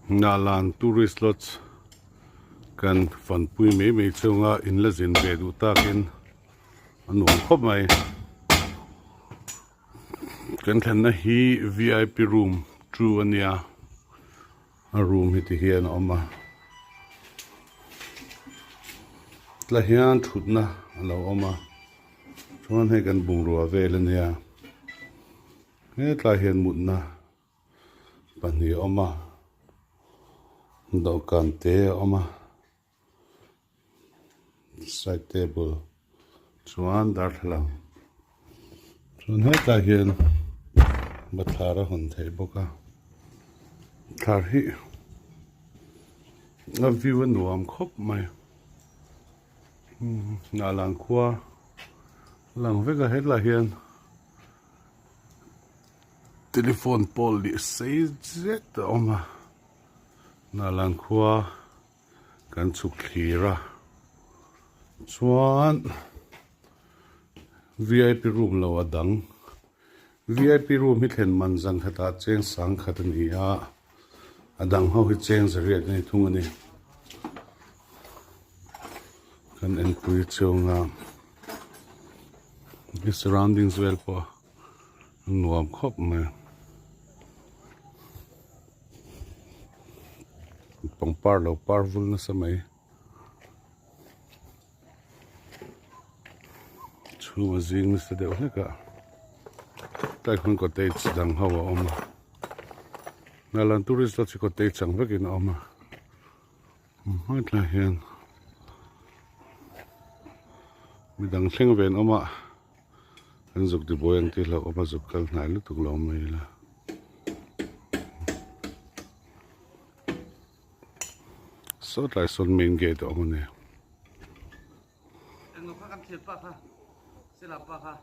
Hnahlan Tourist Lodge kan fan pui me chunga in la zin ve du takin anuam khop mai kan thlan na hi VIP room true ania a room hi ti hian oma tla hian thutna alo oma chuan he kan bungrua vel ania he tla hian mutna pahnih oma dawhkan te oma side table chuan darthlalang chuan hetah hian bathlar a hun thei bawk a thlar hi a view a nuam khawp mai Hnahlan khua lang vek a hetlah hian telephone pole lih sei zet a awm a Hnahlan khua kan chuk thlir a chuan VIP room lo a dang VIP room hi thlen manzang khata cheng sang khat ani a dang ho hi cheng zariat nei thung ani kan en pui chunga the surroundings well po nuam khop mai pangpar lo parvul na samai chuma zing na sa deuh hleka tai khun cottage dang hawa oma Hnahlan Tourist Lodge cottage chang vekin oma hoi tla hian midang thleng ven oma kan zuk ti boyang ti hlo oma zuk kal hnai lutuk lo mai la so tlai son main gate oma ne Ang kan silpa ka. Sila pa ka.